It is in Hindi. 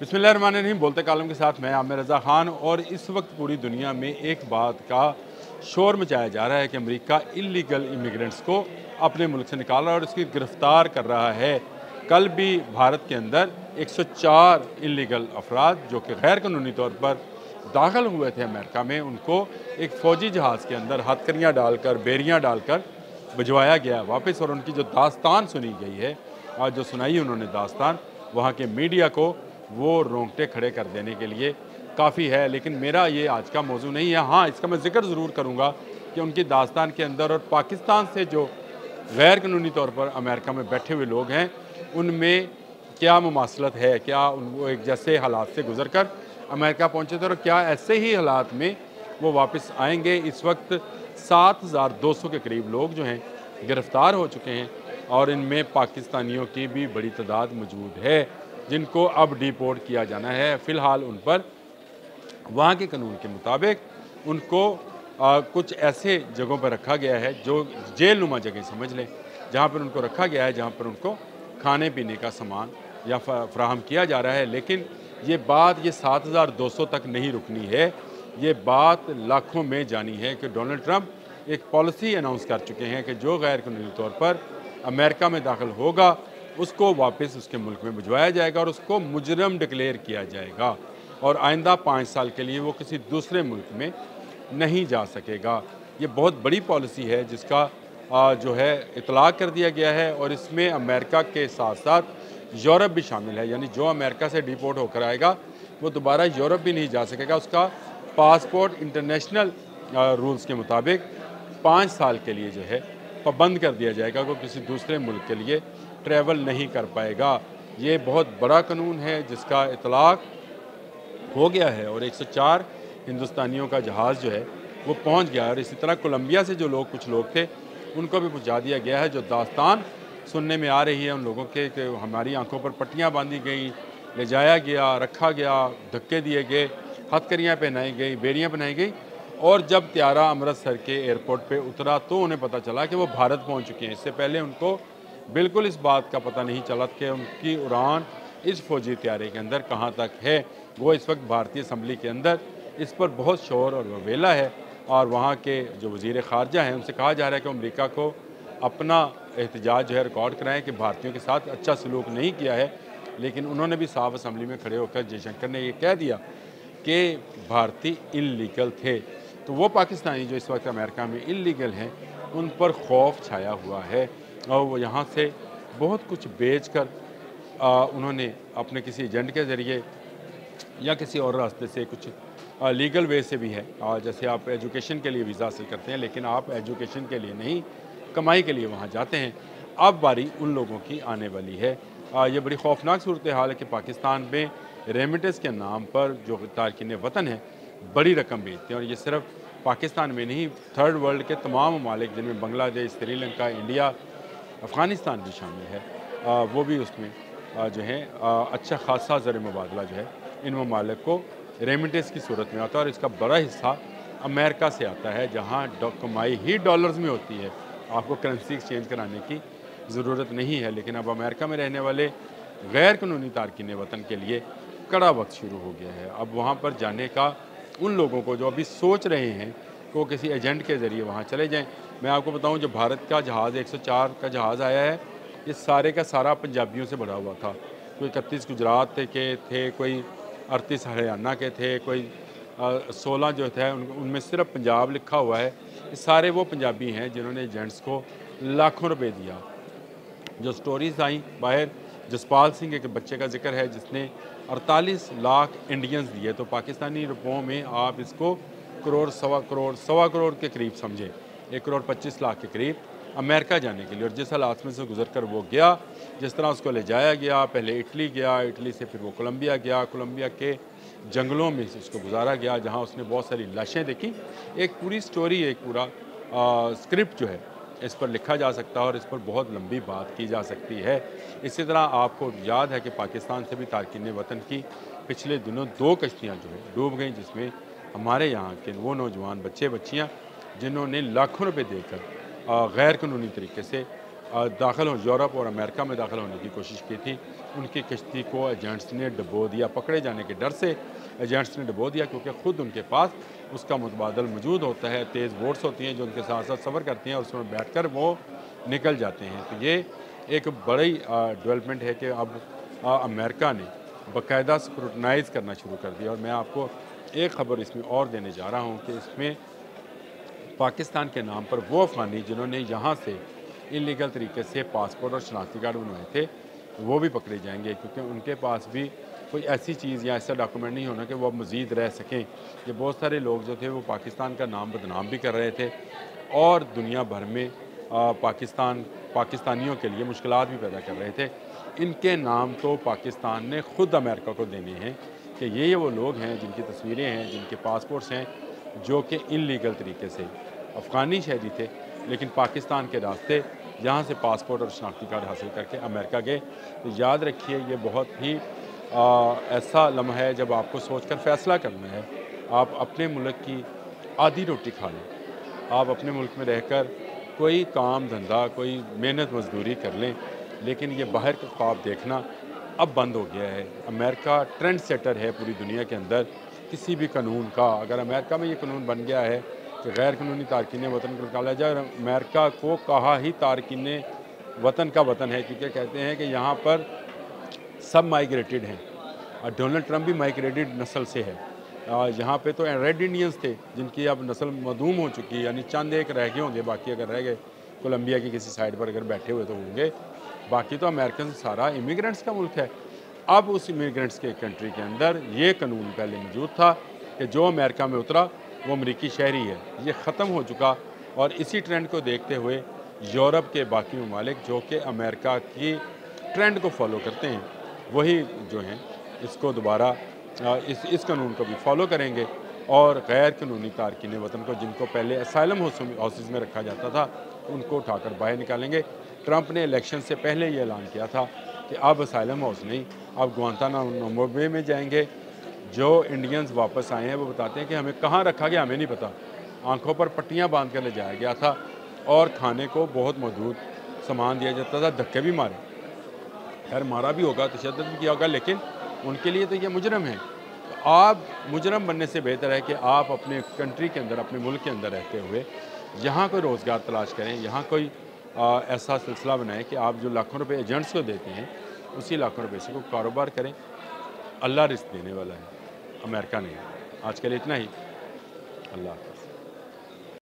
बिस्मिल्लाहिर्रहमानिर्रहीम। बोलते कालम के साथ मैं आमिर रज़ा ख़ान। और इस वक्त पूरी दुनिया में एक बात का शोर मचाया जा रहा है कि अमेरिका इल्लीगल इमिग्रेंट्स को अपने मुल्क से निकाल रहा है और उसकी गिरफ़्तार कर रहा है। कल भी भारत के अंदर 104 इल्लीगल अफराद जो कि गैर कानूनी तौर पर दाखिल हुए थे अमेरिका में, उनको एक फ़ौजी जहाज़ के अंदर हथकड़ियाँ डालकर, बेरियाँ डालकर भिजवाया गया वापस। और उनकी जो दास्तान सुनी गई है, आज जो सुनाई उन्होंने दास्तान, वहाँ के मीडिया को वो रोंगटे खड़े कर देने के लिए काफ़ी है। लेकिन मेरा ये आज का मौजू नहीं है। हाँ, इसका मैं ज़िक्र ज़रूर करूँगा कि उनकी दास्तान के अंदर और पाकिस्तान से जो गैर कानूनी तौर पर अमेरिका में बैठे हुए लोग हैं, उनमें क्या मुमासलत है, क्या वो एक जैसे हालात से गुजर कर अमेरिका पहुँचे थे और क्या ऐसे ही हालात में वो वापस आएंगे। इस वक्त 7200 के करीब लोग जो हैं गिरफ़्तार हो चुके हैं और इनमें पाकिस्तानियों की भी बड़ी तादाद मौजूद है जिनको अब डिपोर्ट किया जाना है। फ़िलहाल उन पर वहाँ के कानून के मुताबिक उनको कुछ ऐसे जगहों पर रखा गया है जो जेल नुमा जगह समझ लें, जहाँ पर उनको रखा गया है, जहाँ पर उनको खाने पीने का सामान या फ़राहम किया जा रहा है। लेकिन ये बात ये 7200 तक नहीं रुकनी है, ये बात लाखों में जानी है कि डोनाल्ड ट्रंप एक पॉलिसी अनाउंस कर चुके हैं कि जो गैर कानूनी तौर पर अमेरिका में दाखिल होगा उसको वापस उसके मुल्क में भिजवाया जाएगा और उसको मुजरम डिक्लेयर किया जाएगा और आइंदा 5 साल के लिए वो किसी दूसरे मुल्क में नहीं जा सकेगा। ये बहुत बड़ी पॉलिसी है जिसका जो है इतलाक़ कर दिया गया है और इसमें अमेरिका के साथ साथ यूरोप भी शामिल है। यानी जो अमेरिका से डिपोर्ट होकर आएगा वो दोबारा यूरोप भी नहीं जा सकेगा। उसका पासपोर्ट इंटरनेशनल रूल्स के मुताबिक 5 साल के लिए जो है पाबंद कर दिया जाएगा, वो किसी दूसरे मुल्क के लिए ट्रैवल नहीं कर पाएगा। ये बहुत बड़ा कानून है जिसका इतलाक़ हो गया है और 104 हिंदुस्तानियों का जहाज़ जो है वो पहुंच गया और इसी तरह कोलंबिया से जो लोग कुछ लोग थे उनको भी पहुंचा दिया गया है। जो दास्तान सुनने में आ रही है उन लोगों के कि हमारी आंखों पर पट्टियां बांधी गई, ले जाया गया, रखा गया, धक्के दिए गए, हथकड़ियाँ पहनाई गई, बेड़ियाँ पहनाई गई और जब त्यारा अमृतसर के एयरपोर्ट पे उतरा तो उन्हें पता चला कि वो भारत पहुंच चुके हैं। इससे पहले उनको बिल्कुल इस बात का पता नहीं चला कि उनकी उड़ान इस फ़ौजी त्यारे के अंदर कहाँ तक है। वो इस वक्त भारतीय असम्बली के अंदर इस पर बहुत शोर और ववेला है और वहाँ के जो वज़ीर ख़ारजा हैं उनसे कहा जा रहा है कि अमेरिका को अपना एहतजाज जो है रिकॉर्ड कराएँ कि भारतीयों के साथ अच्छा सलूक नहीं किया है। लेकिन उन्होंने भी साफ असम्बली में खड़े होकर जयशंकर ने ये कह दिया कि भारतीय इल्लीगल थे। तो वो पाकिस्तानी जो इस वक्त अमेरिका में इल्लीगल हैं उन पर खौफ छाया हुआ है और वो यहाँ से बहुत कुछ बेचकर उन्होंने अपने किसी एजेंट के ज़रिए या किसी और रास्ते से कुछ लीगल वे से भी है। जैसे आप एजुकेशन के लिए वीज़ा हासिल करते हैं लेकिन आप एजुकेशन के लिए नहीं, कमाई के लिए वहाँ जाते हैं। अब बारी उन लोगों की आने वाली है। ये बड़ी खौफनाक सूरत हाल है कि पाकिस्तान में रेमिटेंस के नाम पर जो तारकीन वतन है बड़ी रकम भेजते हैं और ये सिर्फ पाकिस्तान में नहीं, थर्ड वर्ल्ड के तमाम ममालिक जिनमें बांग्लादेश, श्रीलंका, इंडिया, अफ़गानिस्तान भी शामिल है, वो भी उसमें जो है अच्छा खासा ज़र मुबादला जो है इन ममालिक को रेमिटेंस की सूरत में आता है और इसका बड़ा हिस्सा अमेरिका से आता है जहाँ कमाई ही डॉलर्स में होती है। आपको करेंसी एक्सचेंज कराने की ज़रूरत नहीं है। लेकिन अब अमेरिका में रहने वाले गैर कानूनी तारकीन वतन के लिए कड़ा वक्त शुरू हो गया है। अब वहाँ पर जाने का उन लोगों को जो अभी सोच रहे हैं कि वो किसी एजेंट के ज़रिए वहाँ चले जाएँ। मैं आपको बताऊँ जो भारत का जहाज़ 104 का जहाज़ आया है ये सारे का सारा पंजाबियों से भरा हुआ था। कोई 31 गुजरात के थे, कोई 38 हरियाणा के थे, कोई 16 जो थे उनमें सिर्फ पंजाब लिखा हुआ है। ये सारे वो पंजाबी हैं जिन्होंने एजेंट्स को लाखों रुपए दिया। जो स्टोरीज़ आई बाहर, जसपाल सिंह एक बच्चे का जिक्र है जिसने 48 लाख इंडियंस दिए। तो पाकिस्तानी रुपयों में आप इसको करोड़, सवा करोड़ के करीब समझें, 1 करोड़ 25 लाख के करीब अमेरिका जाने के लिए। और जिस हालात में से गुजर कर वो गया, जिस तरह उसको ले जाया गया, पहले इटली गया, इटली से फिर वो कोलंबिया गया, कोलंबिया के जंगलों में से उसको गुजारा गया जहाँ उसने बहुत सारी लाशें देखी। एक पूरी स्टोरी, एक पूरा स्क्रिप्ट जो है इस पर लिखा जा सकता है और इस पर बहुत लंबी बात की जा सकती है। इसी तरह आपको याद है कि पाकिस्तान से भी तारकीन वतन की पिछले दिनों 2 कश्तियाँ जो है डूब गईं जिसमें हमारे यहाँ के वो नौजवान बच्चे बच्चियाँ जिन्होंने लाखों रुपए देकर गैर कानूनी तरीके से दाखिल हो यूरोप और अमेरिका में दाखिल होने की कोशिश की थी। उनकी कश्ती को एजेंट्स ने डुबो दिया, पकड़े जाने के डर से एजेंट्स ने डुबो दिया, क्योंकि ख़ुद उनके पास उसका मुतबादल मौजूद होता है। तेज़ बोट्स होती हैं जो उनके साथ साथ सफ़र करती हैं और उसमें बैठकर वो निकल जाते हैं। तो ये एक बड़ी डेवलपमेंट है कि अब अमेरिका ने बाकायदा स्क्रूटनाइज़ करना शुरू कर दिया। और मैं आपको एक ख़बर इसमें और देने जा रहा हूँ कि इसमें पाकिस्तान के नाम पर वो अफ़गानी जिन्होंने यहाँ से इलीगल तरीके से पासपोर्ट और शनाख्ती कार्ड बनवाए थे वो भी पकड़े जाएंगे, क्योंकि उनके पास भी कोई ऐसी चीज़ या ऐसा डॉक्यूमेंट नहीं होना कि वो मज़ीद रह सकें। ये बहुत सारे लोग जो थे वो पाकिस्तान का नाम बदनाम भी कर रहे थे और दुनिया भर में पाकिस्तानियों के लिए मुश्किलात भी पैदा कर रहे थे। इनके नाम तो पाकिस्तान ने ख़ुद अमेरिका को देने हैं कि ये वो लोग हैं जिनकी तस्वीरें हैं, जिनके पासपोर्ट्स हैं, जो कि इनलीगल तरीके से अफ़गानी शहरी थे लेकिन पाकिस्तान के रास्ते यहाँ से पासपोर्ट और शनाख्ती कार्ड हासिल करके अमेरिका गए। तो याद रखिए ये बहुत ही ऐसा लम्हा है जब आपको सोचकर फ़ैसला करना है। आप अपने मुल्क की आधी रोटी खा लें, आप अपने मुल्क में रहकर कोई काम धंधा, कोई मेहनत मजदूरी कर लें, लेकिन ये बाहर का ख्वाब देखना अब बंद हो गया है। अमेरिका ट्रेंड सेटर है पूरी दुनिया के अंदर किसी भी कानून का। अगर अमेरिका में ये कानून बन गया है कि गैर कानूनी तारकीन वतन को निकाला जाए, और अमेरिका को कहा ही तारकीन वतन का वतन है, क्योंकि कहते हैं कि यहाँ पर सब माइग्रेटेड हैं। डोनाल्ड ट्रंप भी माइग्रेटेड नस्ल से है। यहाँ पे तो रेड इंडियंस थे जिनकी अब नस्ल मदूम हो चुकी है, यानी चंद एक रह गए होंगे, बाकी अगर रह गए कोलंबिया की किसी साइड पर अगर बैठे हुए तो होंगे, बाकी तो अमेरिकन सारा इमिग्रेंट्स का मुल्क है। अब उस इमिग्रेंट्स के कंट्री के अंदर ये कानून पहले मौजूद था कि जो अमेरिका में उतरा वो अमरीकी शहरी है, ये ख़त्म हो चुका। और इसी ट्रेंड को देखते हुए यूरोप के बाकी ममालिक जो कि अमेरिका की ट्रेंड को फॉलो करते हैं, वही जो हैं इसको दोबारा इस कानून को भी फॉलो करेंगे और गैर कानूनी तारकीन वतन को, जिनको पहले असाइलम हाउसेस में रखा जाता था, उनको उठाकर बाहर निकालेंगे। ट्रंप ने इलेक्शन से पहले ये ऐलान किया था कि अब असाइलम हाउस नहीं, अब गुआंतानामो बे में जाएंगे। जो इंडियंस वापस आए हैं वो बताते हैं कि हमें कहाँ रखा गया हमें नहीं पता, आंखों पर पट्टियाँ बांध कर ले जाया गया था और खाने को बहुत मौजूद सामान दिया जाता था, धक्के भी मारे, खैर मारा भी होगा, तशद्दुद भी किया होगा, लेकिन उनके लिए तो ये मुजरम है। तो आप मुजरम बनने से बेहतर है कि आप अपने कंट्री के अंदर, अपने मुल्क के अंदर रहते हुए यहाँ कोई रोज़गार तलाश करें, यहाँ कोई ऐसा सिलसिला बनाएं कि आप जो लाखों रुपए एजेंट्स को देते हैं उसी लाखों रुपए से को कारोबार करें। अल्लाह रिस्क देने वाला है, अमेरिका नहीं। आज के लिए इतना ही। अल्लाह।